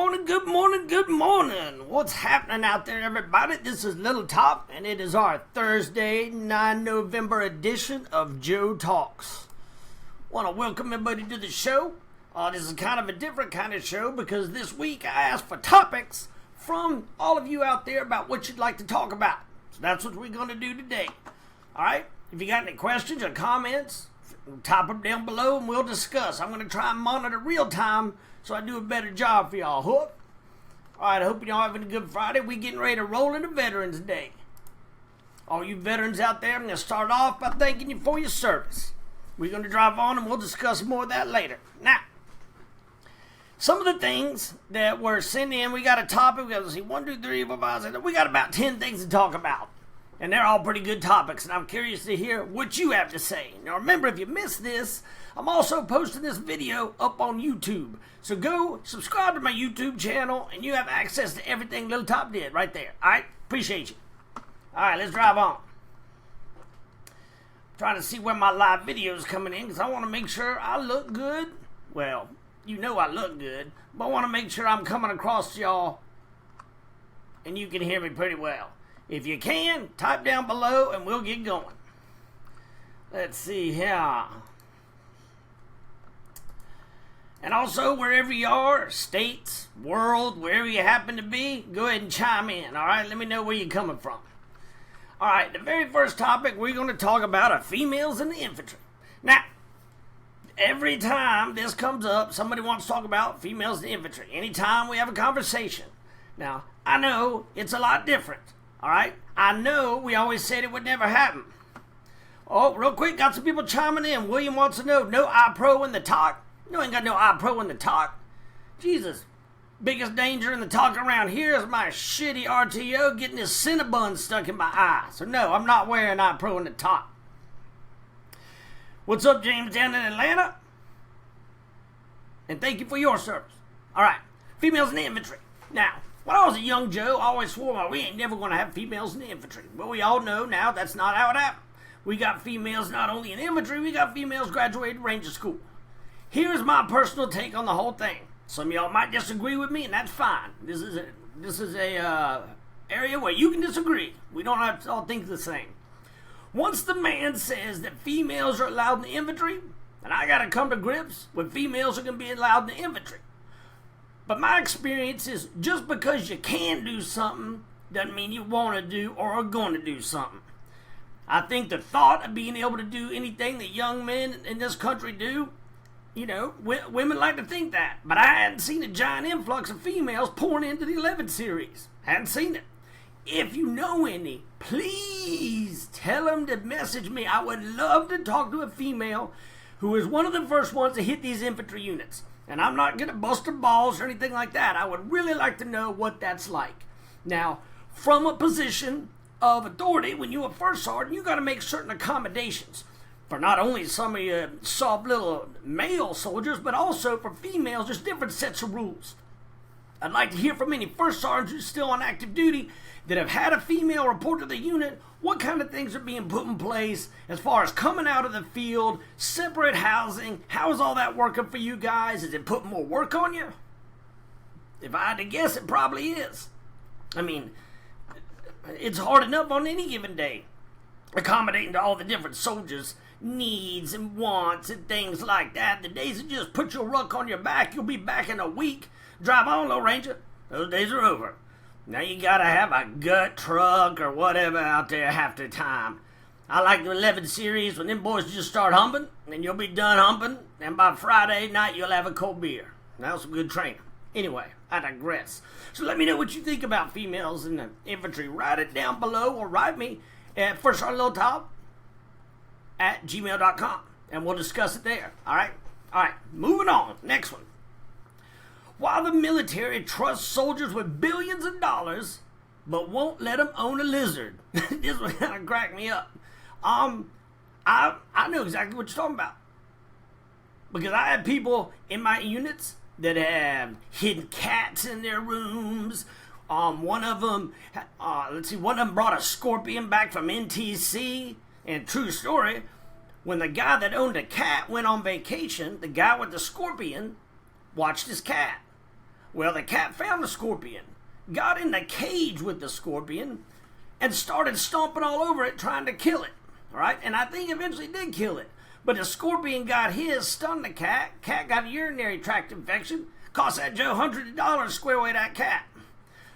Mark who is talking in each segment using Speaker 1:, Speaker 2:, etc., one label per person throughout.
Speaker 1: morning, good morning, good morning. What's happening out there, everybody? This is Little Top, and it is our Thursday, 9 November edition of Joe Talks. Want to welcome everybody to the show. This is kind of a different kind of show because this week I asked for topics from all of you out there about what you'd like to talk about. So that's what we're going to do today. All right? If you got any questions or comments, type them down below and we'll discuss. I'm going to try and monitor real time so I do a better job for y'all. Hook? Alright, I hope y'all having a good Friday. We getting ready to roll into Veterans Day. All you veterans out there, I'm going to start off by thanking you for your service. We're going to drive on and we'll discuss more of that later. Now, some of the things that were sent in, we got a topic. We got to see 1, 2, 3, 4, 5, 6. We got about 10 things to talk about. And they're all pretty good topics, and I'm curious to hear what you have to say. Now remember, if you missed this, I'm also posting this video up on YouTube. So go subscribe to my YouTube channel, and you have access to everything Little Top did right there. Alright? Appreciate you. Alright, let's drive on. Trying to see where my live video is coming in, because I want to make sure I look good. Well, you know I look good, but I want to make sure I'm coming across to y'all, and you can hear me pretty well. If you can, type down below and we'll get going. Let's see here. And also, wherever you are, states, world, wherever you happen to be, go ahead and chime in, all right? Let me know where you're coming from. All right, the very first topic we're going to talk about are females in the infantry. Now, every time this comes up, somebody wants to talk about females in the infantry. Anytime we have a conversation. Now, I know it's a lot different. All right, I know we always said it would never happen. Oh, real quick, got some people chiming in. William wants to know, no iPro in the talk? No, ain't got no iPro in the talk. Jesus, biggest danger in the talk around here is my shitty RTO getting his Cinnabon stuck in my eye. So no, I'm not wearing iPro in the talk. What's up, James, down in Atlanta? And thank you for your service. All right, females in the infantry. Now, when I was a young Joe, I always swore, well, we ain't never going to have females in the infantry. But we all know now that's not how it happened. We got females not only in infantry, we got females graduated Ranger School. Here's my personal take on the whole thing. Some of y'all might disagree with me, and that's fine. This is a area where you can disagree. We don't have to all think the same. Once the man says that females are allowed in the infantry, then I got to come to grips with females are going to be allowed in the infantry. But my experience is just because you can do something doesn't mean you want to do or are going to do something. I think the thought of being able to do anything that young men in this country do, you know, women like to think that. But I hadn't seen a giant influx of females pouring into the 11 series. Hadn't seen it. If you know any, please tell them to message me. I would love to talk to a female who is one of the first ones to hit these infantry units. And I'm not going to bust her balls or anything like that. I would really like to know what that's like. Now, from a position of authority, when you're a first sergeant, you got to make certain accommodations for not only some of your soft little male soldiers, but also for females. There's different sets of rules. I'd like to hear from any first sergeants who's still on active duty that have had a female report to the unit. What kind of things are being put in place as far as coming out of the field, separate housing? How is all that working for you guys? Is it putting more work on you? If I had to guess, it probably is. I mean, it's hard enough on any given day, accommodating to all the different soldiers' needs and wants and things like that. The days that just put your ruck on your back, you'll be back in a week. Drive on, Low Ranger. Those days are over. Now you gotta have a gut truck or whatever out there half the time. I like the 11 series when them boys just start humping, and you'll be done humping, and by Friday night you'll have a cold beer. That was some good training. Anyway, I digress. So let me know what you think about females in the infantry. Write it down below or write me at firststartlowtop@gmail.com, and we'll discuss it there. Alright, moving on. Next one. While the military trusts soldiers with billions of dollars, but won't let them own a lizard. This one kind of cracked me up. I know exactly what you're talking about. Because I had people in my units that have hidden cats in their rooms. One of them brought a scorpion back from NTC. And true story, when the guy that owned a cat went on vacation, the guy with the scorpion watched his cat. Well, the cat found the scorpion, got in the cage with the scorpion, and started stomping all over it trying to kill it. All right, and I think eventually did kill it. But the scorpion got his, stunned the cat. Cat got a urinary tract infection. Cost that Joe $100 to square away that cat.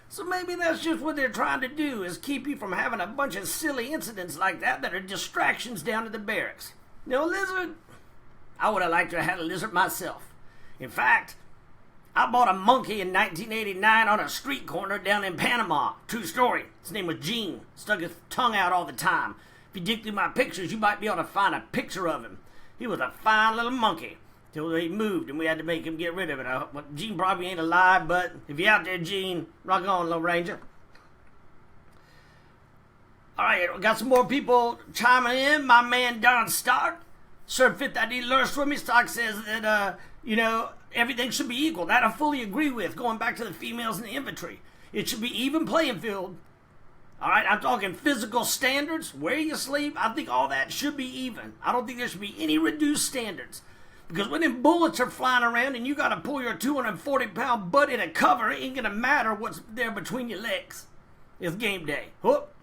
Speaker 1: So maybe that's just what they're trying to do, is keep you from having a bunch of silly incidents like that are distractions down at the barracks. No lizard? I would have liked to have had a lizard myself. In fact, I bought a monkey in 1989 on a street corner down in Panama. True story. His name was Gene. Stuck his tongue out all the time. If you dig through my pictures, you might be able to find a picture of him. He was a fine little monkey till he moved and we had to make him get rid of it. Gene probably ain't alive, but if you're out there, Gene, rock on, little ranger. All right, we got some more people chiming in. My man Don Stark, Sir Fifth ID Lurch for me. Stark says that, everything should be equal. That I fully agree with. Going back to the females in the infantry, it should be even playing field. All right, I'm talking physical standards, where you sleep. I think all that should be even. I don't think there should be any reduced standards. Because when them bullets are flying around and you got to pull your 240-pound butt in a cover, it ain't going to matter what's there between your legs. It's game day. Whoop.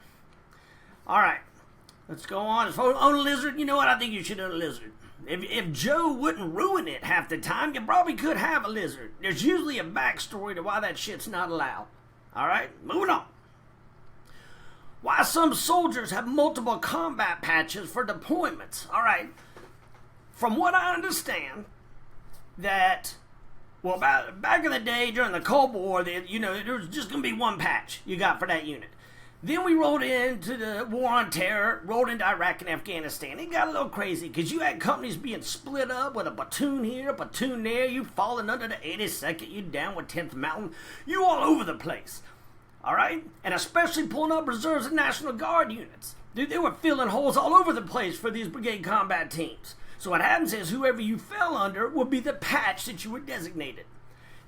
Speaker 1: All right, let's go on. As far as own a lizard, you know what? I think you should own a lizard. If Joe wouldn't ruin it half the time, you probably could have a lizard. There's usually a backstory to why that shit's not allowed. All right, moving on. Why some soldiers have multiple combat patches for deployments. All right, from what I understand, that, well, back in the day during the Cold War, there was just going to be one patch you got for that unit. Then we rolled into the War on Terror, rolled into Iraq and Afghanistan. It got a little crazy because you had companies being split up with a platoon here, a platoon there. You falling under the 82nd, you down with 10th Mountain. You all over the place. All right? And especially pulling up reserves and National Guard units. Dude, they were filling holes all over the place for these brigade combat teams. So what happens is whoever you fell under would be the patch that you were designated.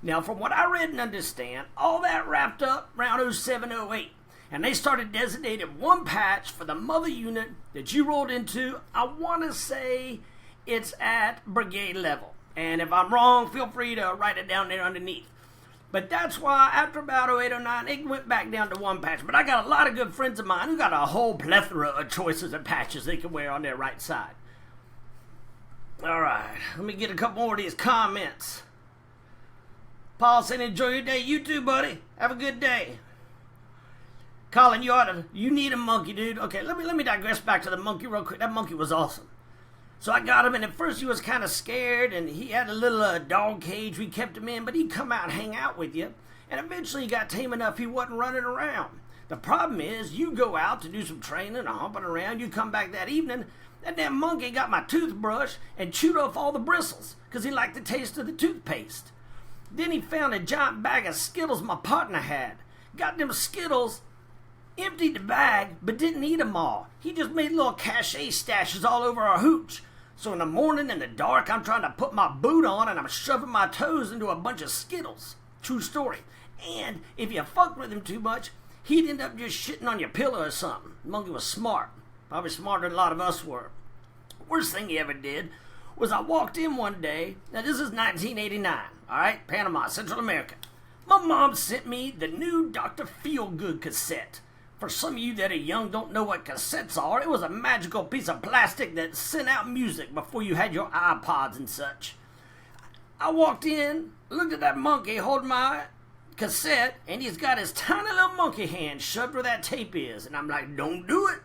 Speaker 1: Now, from what I read and understand, all that wrapped up around 07, 08. And they started designating one patch for the mother unit that you rolled into. I want to say it's at brigade level. And if I'm wrong, feel free to write it down there underneath. But that's why after about 08, 09, it went back down to one patch. But I got a lot of good friends of mine who got a whole plethora of choices of patches they can wear on their right side. All right, let me get a couple more of these comments. Paul said, enjoy your day. You too, buddy. Have a good day. Colin, you need a monkey, dude. Okay, let me digress back to the monkey real quick. That monkey was awesome. So I got him, and at first he was kind of scared, and he had a little dog cage we kept him in, but he'd come out and hang out with you. And eventually he got tame enough he wasn't running around. The problem is, you go out to do some training or humping around, you come back that evening, that damn monkey got my toothbrush and chewed off all the bristles, because he liked the taste of the toothpaste. Then he found a giant bag of Skittles my partner had. Got them Skittles, emptied the bag, but didn't eat them all. He just made little cachet stashes all over our hooch. So in the morning, in the dark, I'm trying to put my boot on and I'm shoving my toes into a bunch of Skittles. True story. And if you fucked with him too much, he'd end up just shitting on your pillow or something. The monkey was smart. Probably smarter than a lot of us were. Worst thing he ever did was I walked in one day. Now this is 1989. All right, Panama, Central America. My mom sent me the new Dr. Feelgood cassette. For some of you that are young don't know what cassettes are, it was a magical piece of plastic that sent out music before you had your iPods and such. I walked in, looked at that monkey holding my cassette, and he's got his tiny little monkey hand shoved where that tape is. And I'm like, don't do it.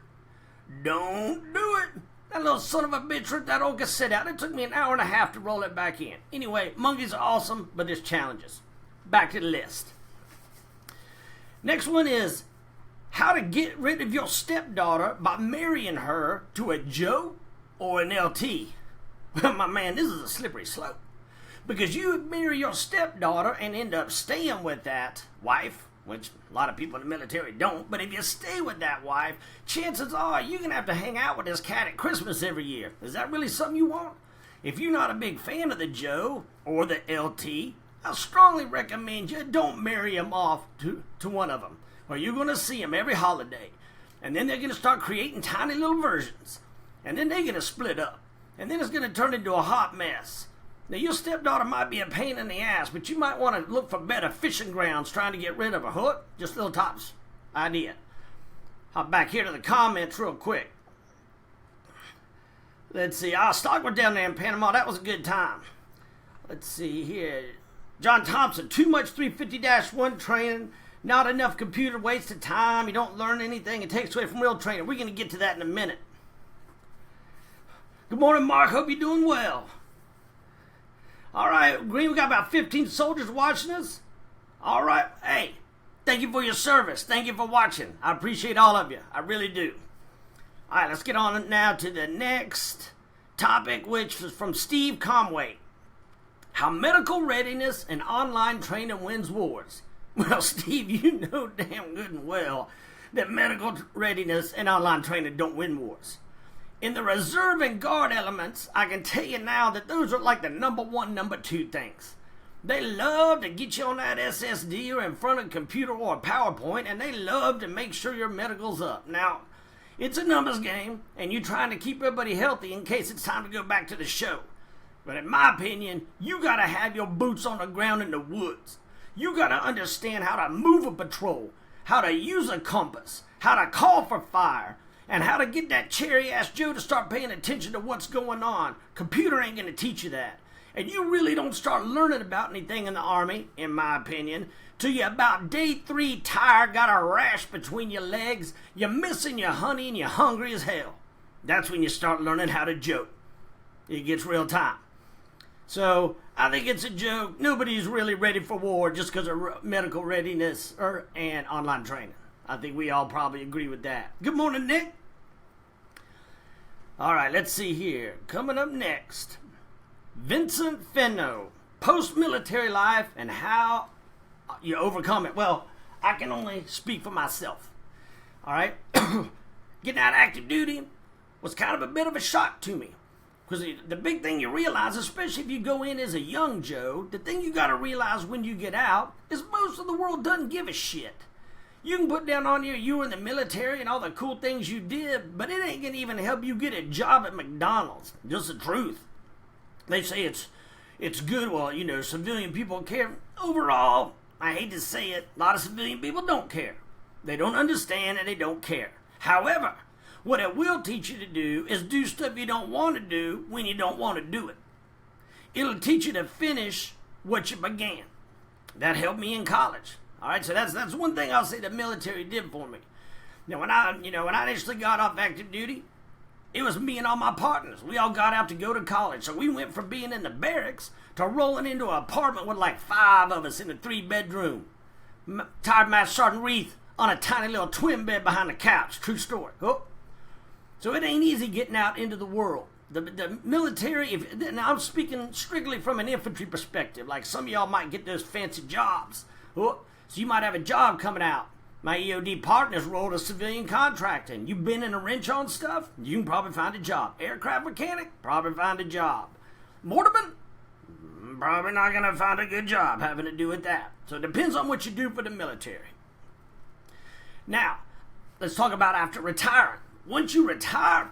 Speaker 1: Don't do it. That little son of a bitch ripped that old cassette out. It took me an hour and a half to roll it back in. Anyway, monkeys are awesome, but there's challenges. Back to the list. Next one is how to get rid of your stepdaughter by marrying her to a Joe or an LT. Well, my man, this is a slippery slope. Because you would marry your stepdaughter and end up staying with that wife, which a lot of people in the military don't, but if you stay with that wife, chances are you're going to have to hang out with this cat at Christmas every year. Is that really something you want? If you're not a big fan of the Joe or the LT, I strongly recommend you don't marry him off to one of them. Or you're going to see them every holiday. And then they're going to start creating tiny little versions. And then they're going to split up. And then it's going to turn into a hot mess. Now, your stepdaughter might be a pain in the ass, but you might want to look for better fishing grounds trying to get rid of her. Hook? Just a little tops idea. Hop back here to the comments real quick. Let's see. Our stock was down there in Panama. That was a good time. Let's see here. John Thompson, too much 350-1 training. Not enough computer, wasted time. You don't learn anything. It takes away from real training. We're going to get to that in a minute. Good morning, Mark. Hope you're doing well. All right, Green, we got about 15 soldiers watching us. All right. Hey, thank you for your service. Thank you for watching. I appreciate all of you. I really do. All right, let's get on now to the next topic, which is from Steve Conway. How medical readiness and online training wins wars. Well, Steve, you know damn good and well that medical readiness and online training don't win wars. In the reserve and guard elements, I can tell you now that those are like the number one, number two things. They love to get you on that SSD or in front of a computer or a PowerPoint, and they love to make sure your medical's up. Now, it's a numbers game, and you're trying to keep everybody healthy in case it's time to go back to the show. But in my opinion, you gotta have your boots on the ground in the woods. You gotta understand how to move a patrol, how to use a compass, how to call for fire, and how to get that cherry-ass Joe to start paying attention to what's going on. Computer ain't gonna teach you that. And you really don't start learning about anything in the Army, in my opinion, till you're about day 3 tired, got a rash between your legs, you're missing your honey, and you're hungry as hell. That's when you start learning how to joke. It gets real time. So, I think it's a joke. Nobody's really ready for war just because of medical readiness and online training. I think we all probably agree with that. Good morning, Nick. All right, let's see here. Coming up next, Vincent Fenno, post-military life and how you overcome it. Well, I can only speak for myself. All right? Getting out of active duty was kind of a bit of a shock to me. Because the big thing you realize, especially if you go in as a young Joe, the thing you got to realize when you get out is most of the world doesn't give a shit. You can put down on you were in the military and all the cool things you did, but it ain't going to even help you get a job at McDonald's. Just the truth. They say it's good. Well, you know, civilian people care. Overall, I hate to say it, a lot of civilian people don't care. They don't understand and they don't care. However, what it will teach you to do is do stuff you don't want to do when you don't want to do it. It'll teach you to finish what you began. That helped me in college. All right, so that's one thing I'll say the military did for me. Now, when I initially got off active duty, it was me and all my partners. We all got out to go to college. So we went from being in the barracks to rolling into an apartment with like 5 of us in a 3-bedroom. Retired Master Sergeant Reith on a tiny little twin bed behind the couch. True story. Oh. So it ain't easy getting out into the world. The military, now I'm speaking strictly from an infantry perspective. Like some of y'all might get those fancy jobs. Oh. So you might have a job coming out. My EOD partners rolled a civilian contract in. You've been in a wrench on stuff? You can probably find a job. Aircraft mechanic? Probably find a job. Mortarman? Probably not going to find a good job having to do with that. So it depends on what you do for the military. Now, let's talk about after retiring. Once you retire,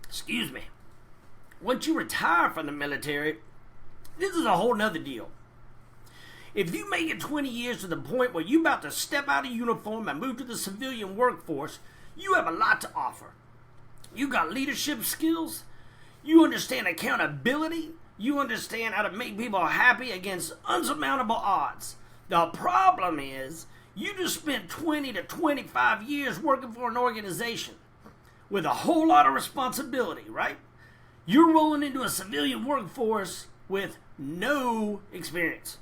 Speaker 1: excuse me. Once you retire from the military, this is a whole nother deal. If you make it 20 years to the point where you're about to step out of uniform and move to the civilian workforce, you have a lot to offer. You got leadership skills. You understand accountability. You understand how to make people happy against unsurmountable odds. The problem is, you just spent 20 to 25 years working for an organization with a whole lot of responsibility, right? You're rolling into a civilian workforce with no experience.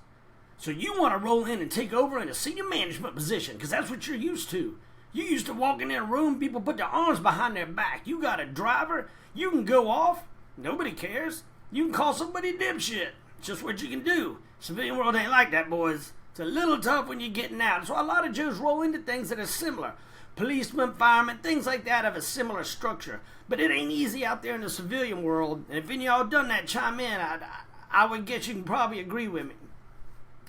Speaker 1: So you want to roll in and take over in a senior management position because that's what you're used to. You're used to walking in a room, people put their arms behind their back. You got a driver, you can go off, nobody cares. You can call somebody dipshit. It's just what you can do. Civilian world ain't like that, boys. It's a little tough when you're getting out. So a lot of Joes roll into things that are similar. Policemen, firemen, things like that have a similar structure. But it ain't easy out there in the civilian world. And if any of y'all done that, chime in. I would guess you can probably agree with me.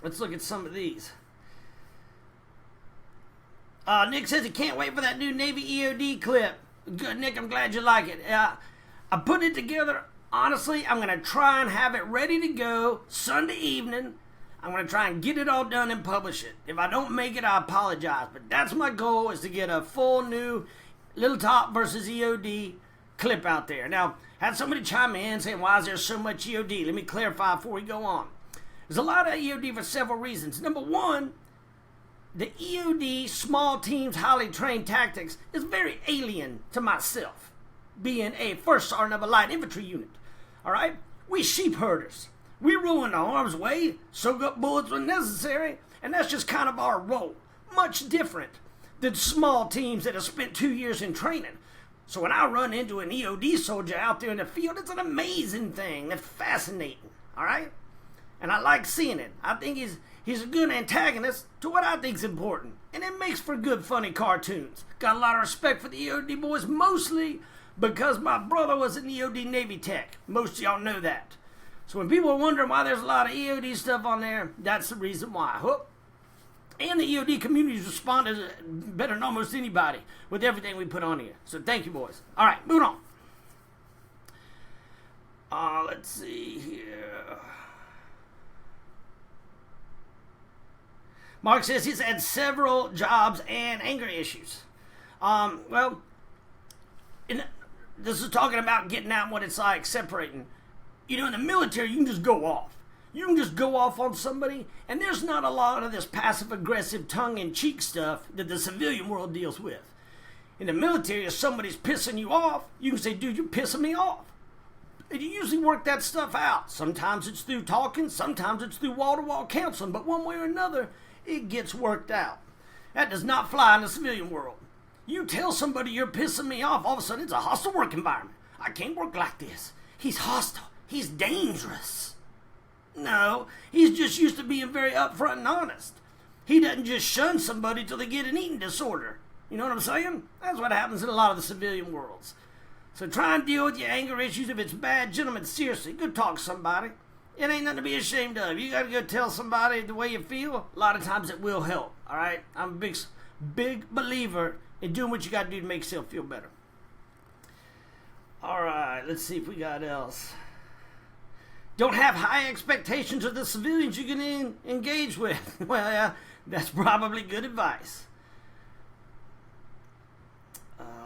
Speaker 1: Let's look at some of these. Nick says he can't wait for that new Navy EOD clip. Good, Nick. I'm glad you like it. I put it together Honestly, I'm going to try and have it ready to go Sunday evening. I'm going to try and get it all done and publish it. If I don't make it, I apologize. But that's my goal, is to get a full new Little Top versus EOD clip out there. Now, had somebody chime in saying, why is there so much EOD? Let me clarify before we go on. There's a lot of EOD for several reasons. Number one, the EOD small teams highly trained tactics is very alien to myself, being a first sergeant of a light infantry unit. All right? We sheep herders. We roll in harm's way, soak up bullets when necessary, and that's just kind of our role. Much different than small teams that have spent 2 years in training. So when I run into an EOD soldier out there in the field, it's an amazing thing. It's fascinating. All right? And I like seeing it. I think he's a good antagonist to what I think is important. And it makes for good, funny cartoons. Got a lot of respect for the EOD boys, mostly because my brother was an EOD Navy tech. Most of y'all know that. So when people are wondering why there's a lot of EOD stuff on there, that's the reason why. And the EOD community's responded better than almost anybody with everything we put on here. So thank you, boys. All right, moving on. Let's see here. Mark says he's had several jobs and anger issues. This is talking about getting out and what it's like, separating. You know, in the military, you can just go off. You can just go off on somebody, and there's not a lot of this passive-aggressive tongue-in-cheek stuff that the civilian world deals with. In the military, if somebody's pissing you off, you can say, dude, you're pissing me off. And you usually work that stuff out. Sometimes it's through talking, sometimes it's through wall-to-wall counseling, but one way or another, it gets worked out. That does not fly in the civilian world. You tell somebody you're pissing me off, all of a sudden it's a hostile work environment. I can't work like this. He's hostile. He's dangerous. No, he's just used to being very upfront and honest. He doesn't just shun somebody till they get an eating disorder. You know what I'm saying? That's what happens in a lot of the civilian worlds. So try and deal with your anger issues. If it's bad, gentlemen, seriously, go talk to somebody. It ain't nothing to be ashamed of. You got to go tell somebody the way you feel. A lot of times it will help, all right? I'm a big believer in doing what you got to do to make yourself feel better. All right, let's see if we got else. Don't have high expectations of the civilians you're going to engage with. Well, yeah, that's probably good advice.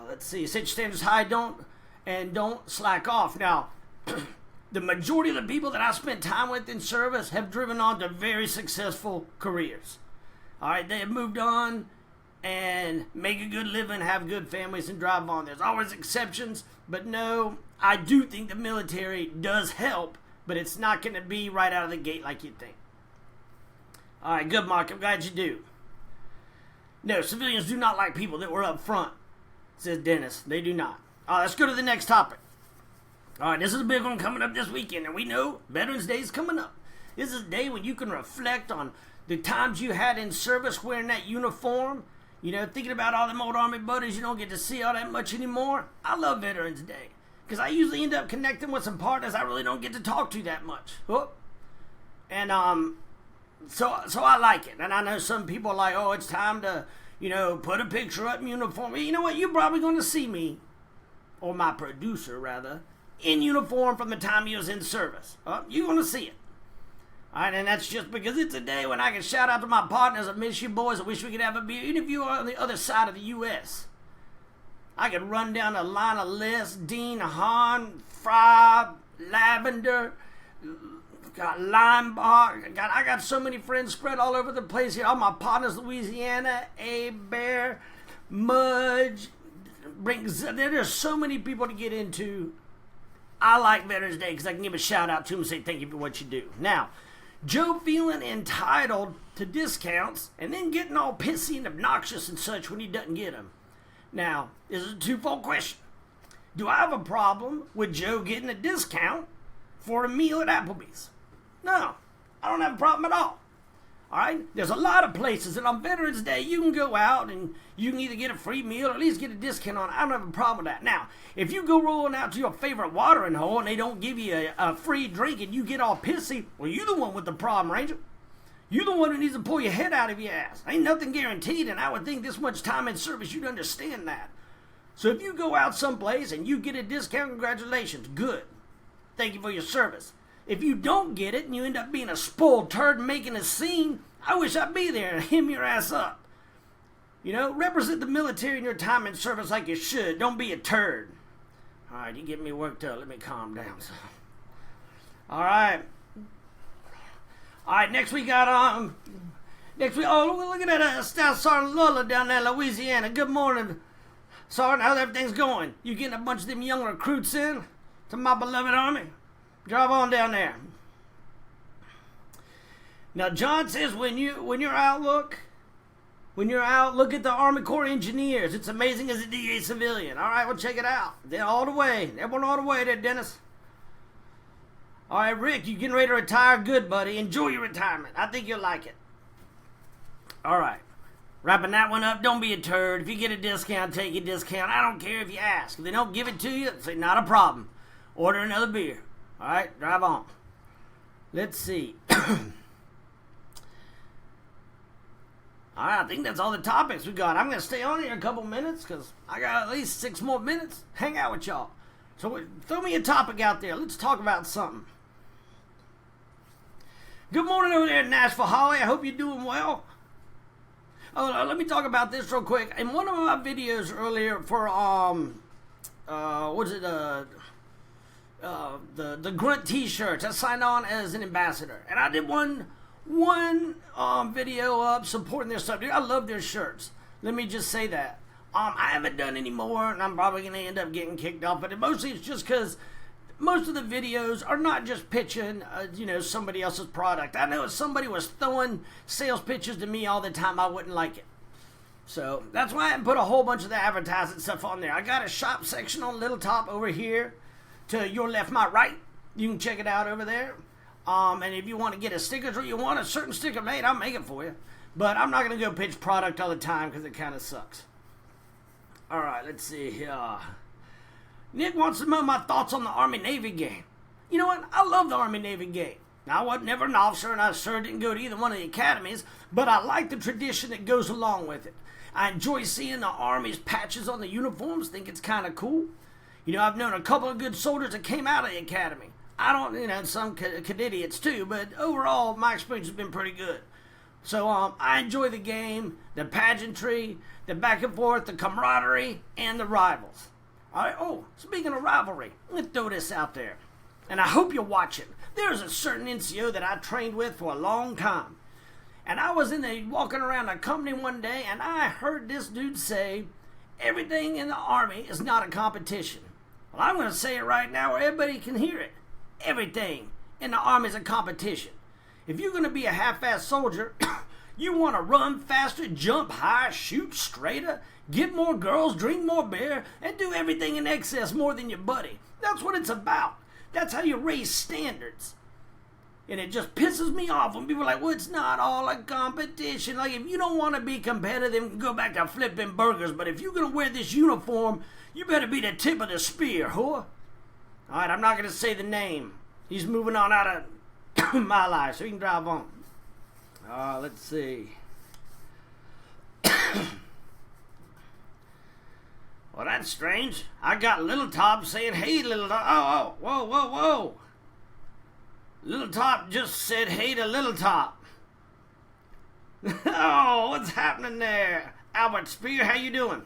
Speaker 1: Let's see. Set your standards high, don't slack off. Now, the majority of the people that I spent time with in service have driven on to very successful careers. All right, they have moved on and make a good living, have good families, and drive on. There's always exceptions, but no, I do think the military does help, but it's not going to be right out of the gate like you'd think. All right, good, Mark. I'm glad you do. No, civilians do not like people that were up front, says Dennis. They do not. All right, let's go to the next topic. All right, this is a big one coming up this weekend, and we know Veterans Day is coming up. This is a day when you can reflect on the times you had in service wearing that uniform. You know, thinking about all them old Army buddies you don't get to see all that much anymore. I love Veterans Day because I usually end up connecting with some partners I really don't get to talk to that much. And so I like it. And I know some people are like, oh, it's time to, you know, put a picture up in uniform. You know what? You're probably going to see me, or my producer rather, in uniform from the time he was in service. You're going to see it. All right, and that's just because it's a day when I can shout out to my partners. I miss you, boys. I wish we could have a beer. Even if you are on the other side of the U.S., I could run down a line of lists. Dean, Hahn, Fry, Lavender, got Limebark. I got so many friends spread all over the place here. All my partners, Louisiana, Bear, Mudge. There's so many people to get into. I like Veterans Day because I can give a shout out to them and say thank you for what you do. Now, Joe feeling entitled to discounts and then getting all pissy and obnoxious and such when he doesn't get them. Now, this is a twofold question. Do I have a problem with Joe getting a discount for a meal at Applebee's? No, I don't have a problem at all. All right? There's a lot of places that on Veterans Day you can go out and you can either get a free meal or at least get a discount on it. I don't have a problem with that. Now, if you go rolling out to your favorite watering hole and they don't give you a free drink and you get all pissy, well, you're the one with the problem, Ranger. You're the one who needs to pull your head out of your ass. Ain't nothing guaranteed, and I would think this much time in service you'd understand that. So if you go out someplace and you get a discount, congratulations, good. Thank you for your service. If you don't get it and you end up being a spoiled turd and making a scene, I wish I'd be there and hem your ass up. You know, represent the military in your time in service like you should. Don't be a turd. All right, you get me worked up. Let me calm down. All right. All right, next we got, oh, look at that Staff Sergeant Lola down there in Louisiana. Good morning, Sergeant. How's everything's going? You getting a bunch of them young recruits in to my beloved Army? Drive on down there. Now, John says when you're out, look at the Army Corps Engineers. It's amazing as a DA civilian. All right, well, check it out. They're all the way. Everyone all the way there, Dennis. All right, Rick, you getting ready to retire? Good, buddy. Enjoy your retirement. I think you'll like it. All right. Wrapping that one up, don't be a turd. If you get a discount, take a discount. I don't care if you ask. If they don't give it to you, say, not a problem. Order another beer. All right, drive on. Let's see. All right, I think that's all the topics we got. I'm going to stay on here a couple minutes because I got at least 6 more minutes. Hang out with y'all. So throw me a topic out there. Let's talk about something. Good morning over there in Nashville, Holly. I hope you're doing well. Oh, let me talk about this real quick. In one of my videos earlier for the Grunt T-shirts, I signed on as an ambassador, and I did one video up supporting their stuff. Dude, I love their shirts. Let me just say that. I haven't done any more, and I'm probably going to end up getting kicked off. But mostly it's just because most of the videos are not just pitching, somebody else's product. I know if somebody was throwing sales pitches to me all the time, I wouldn't like it. So that's why I haven't put a whole bunch of the advertising stuff on there. I got a shop section on Little Top over here to your left, my right. You can check it out over there. And if you want to get a sticker or you want a certain sticker made, I'll make it for you. But I'm not going to go pitch product all the time because it kind of sucks. All right, let's see here. Nick wants to know my thoughts on the Army-Navy game. You know what? I love the Army-Navy game. Now, I was never an officer, and I sure didn't go to either one of the academies, but I like the tradition that goes along with it. I enjoy seeing the Army's patches on the uniforms. Think it's kind of cool. You know, I've known a couple of good soldiers that came out of the academy. I don't, some cadidiots too, but overall, my experience has been pretty good. So, I enjoy the game, the pageantry, the back and forth, the camaraderie, and the rivals. All right. Oh, speaking of rivalry, let me throw this out there. And I hope you're watching. There's a certain NCO that I trained with for a long time. And I was walking around a company one day, and I heard this dude say, everything in the Army is not a competition. Well, I'm going to say it right now where everybody can hear it. Everything in the Army is a competition. If you're going to be a half-assed soldier, you want to run faster, jump higher, shoot straighter, get more girls, drink more beer, and do everything in excess more than your buddy. That's what it's about. That's how you raise standards. And it just pisses me off when people are like, well, it's not all a competition. Like, if you don't want to be competitive, go back to flipping burgers. But if you're going to wear this uniform, you better be the tip of the spear, whore. All right, I'm not going to say the name. He's moving on out of my life, so he can drive on. Let's see. Well, that's strange. I got Little Top saying, hey, Little Top. Whoa. Little Top just said hey to Little Top. Oh, what's happening there? Albert Spear, how you doing?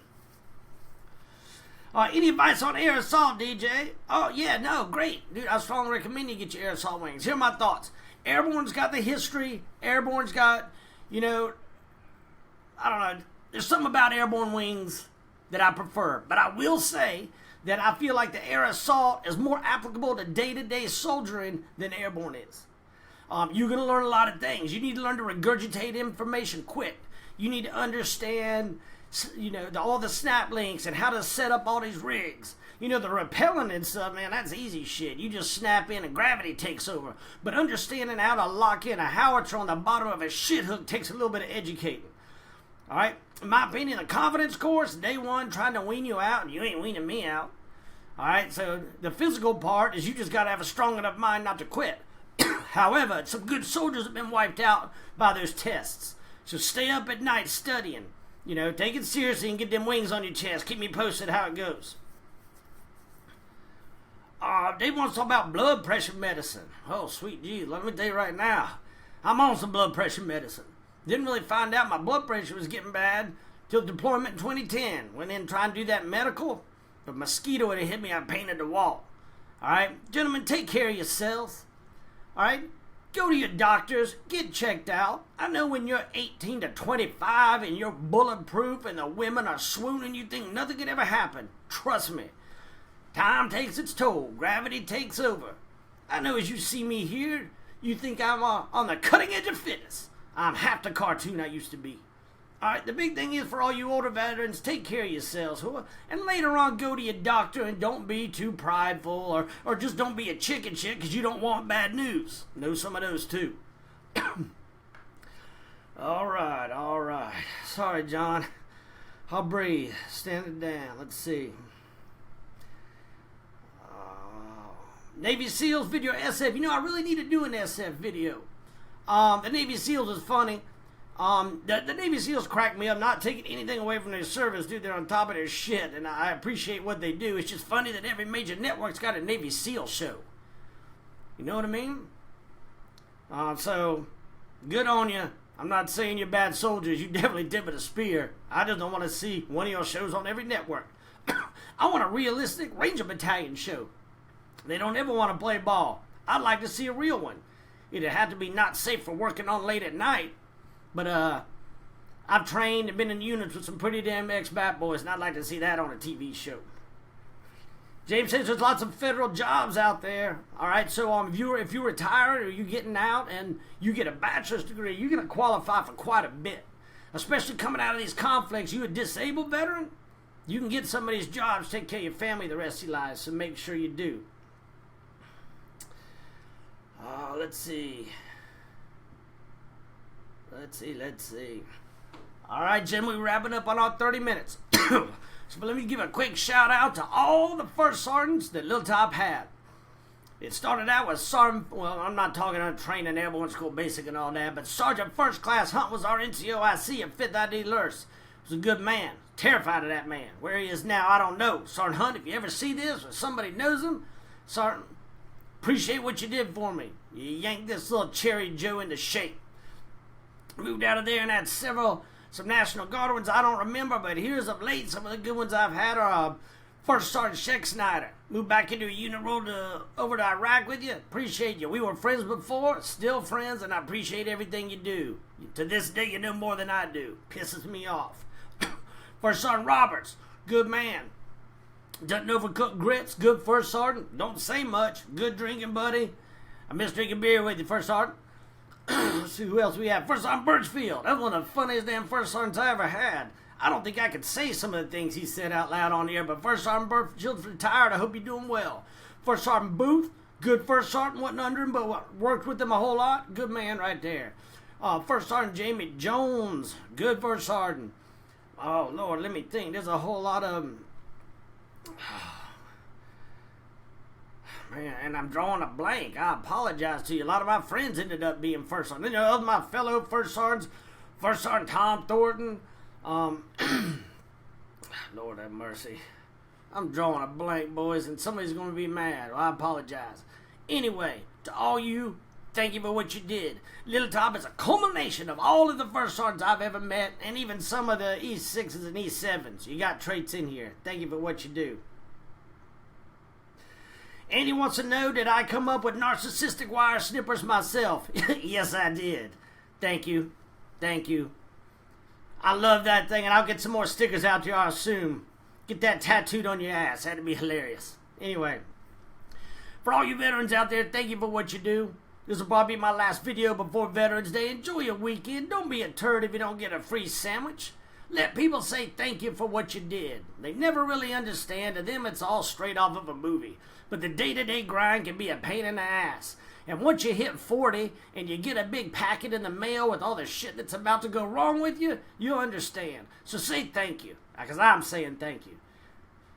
Speaker 1: Any advice on air assault, DJ? Oh, yeah, no, great. Dude, I strongly recommend you get your air assault wings. Here are my thoughts. Airborne's got the history. Airborne's got, I don't know. There's something about airborne wings that I prefer. But I will say that I feel like the air assault is more applicable to day-to-day soldiering than airborne is. You're going to learn a lot of things. You need to learn to regurgitate information quick. You need to understand, all the snap links and how to set up all these rigs. The rappelling and stuff, man, that's easy shit. You just snap in and gravity takes over. But understanding how to lock in a howitzer on the bottom of a shit hook takes a little bit of educating. All right? In my opinion, the confidence course, day one, trying to wean you out, and you ain't weaning me out. All right? So the physical part is you just got to have a strong enough mind not to quit. However, some good soldiers have been wiped out by those tests. So stay up at night studying. Take it seriously and get them wings on your chest. Keep me posted how it goes. They want to talk about blood pressure medicine. Oh, sweet Jesus, let me tell you right now, I'm on some blood pressure medicine. Didn't really find out my blood pressure was getting bad till deployment in 2010. Went in trying to do that medical. A mosquito had hit me, I painted the wall. Alright, gentlemen, take care of yourselves. Alright, go to your doctors, get checked out. I know when you're 18 to 25 and you're bulletproof and the women are swooning, you think nothing could ever happen. Trust me. Time takes its toll. Gravity takes over. I know as you see me here, you think I'm on the cutting edge of fitness. I'm half the cartoon I used to be. Alright, the big thing is for all you older veterans, take care of yourselves. And later on, go to your doctor and don't be too prideful or just don't be a chicken shit because you don't want bad news. Know some of those too. Alright. Sorry, John. I'll breathe. Stand it down. Let's see. Navy SEALs video SF. You know, I really need to do an SF video. The Navy SEALs is funny. The Navy SEALs crack me up, not taking anything away from their service, dude. They're on top of their shit, and I appreciate what they do. It's just funny that every major network's got a Navy SEAL show. You know what I mean? So, good on you. I'm not saying you're bad soldiers. You definitely did with a spear. I just don't want to see one of your shows on every network. I want a realistic Ranger Battalion show. They don't ever want to play ball. I'd like to see a real one. It'd have to be not safe for working on late at night. But I've trained and been in units with some pretty damn ex-bat boys, and I'd like to see that on a TV show. James says there's lots of federal jobs out there. All right, so if you're retired or you're getting out and you get a bachelor's degree, you're going to qualify for quite a bit. Especially coming out of these conflicts, you a disabled veteran, you can get some of these jobs, take care of your family the rest of your lives, so make sure you do. Let's see. All right, Jim, we're wrapping up on our 30 minutes. So let me give a quick shout out to all the first sergeants that Little Top had. It started out with Sergeant, well, I'm not talking about training airborne school basic and all that, but Sergeant First Class Hunt was our NCOIC at 5th ID Lurse. He was a good man. Terrified of that man. Where he is now, I don't know. Sergeant Hunt, if you ever see this or somebody knows him, Sergeant, appreciate what you did for me. You yanked this little cherry Joe into shape. Moved out of there and had some National Guard ones I don't remember, but here's of late some of the good ones I've had are First Sergeant Sheck Snyder. Moved back into a unit role over to Iraq with you. Appreciate you. We were friends before, still friends, and I appreciate everything you do. To this day, you know more than I do. Pisses me off. First Sergeant Roberts, good man. Doesn't overcook grits, good First Sergeant. Don't say much, good drinking buddy. I miss drinking beer with you, First Sergeant. Let's see who else we have. First Sergeant Birchfield. That's one of the funniest damn First Sergeants I ever had. I don't think I could say some of the things he said out loud on the air, but First Sergeant Birchfield's retired. I hope you're doing well. First Sergeant Booth, good First Sergeant, wasn't under him, but worked with him a whole lot. Good man right there. First Sergeant Jamie Jones, good First Sergeant. Oh, Lord, let me think. There's a whole lot of them. Man, and I'm drawing a blank. I apologize to you. A lot of my friends ended up being First Sergeant. You know, my fellow First Sergeants, First Sergeant Tom Thornton. Lord have mercy. I'm drawing a blank, boys, and somebody's going to be mad. Well, I apologize. Anyway, to all you, thank you for what you did. Little Top is a culmination of all of the First Sergeants I've ever met, and even some of the E6s and E7s. You got traits in here. Thank you for what you do. Andy wants to know, did I come up with narcissistic wire snippers myself? Yes, I did. Thank you. Thank you. I love that thing, and I'll get some more stickers out to you, I assume. Get that tattooed on your ass. That'd be hilarious. Anyway, for all you veterans out there, thank you for what you do. This will probably be my last video before Veterans Day. Enjoy your weekend. Don't be a turd if you don't get a free sandwich. Let people say thank you for what you did. They never really understand. To them, it's all straight off of a movie. But the day-to-day grind can be a pain in the ass. And once you hit 40 and you get a big packet in the mail with all the shit that's about to go wrong with you, you'll understand. So say thank you, because I'm saying thank you.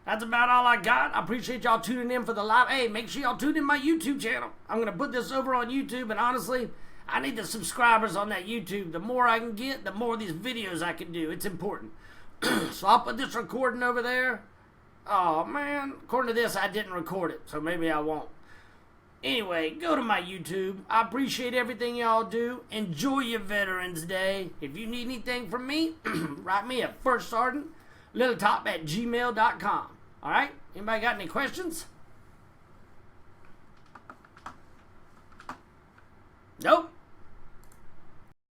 Speaker 1: That's about all I got. I appreciate y'all tuning in for the live. Hey, make sure y'all tune in my YouTube channel. I'm going to put this over on YouTube, and honestly, I need the subscribers on that YouTube. The more I can get, the more of these videos I can do. It's important. So I'll put this recording over there. Oh, man. According to this, I didn't record it, so maybe I won't. Anyway, go to my YouTube. I appreciate everything y'all do. Enjoy your Veterans Day. If you need anything from me, write me at firstsergeantlittletop@gmail.com. All right? Anybody got any questions?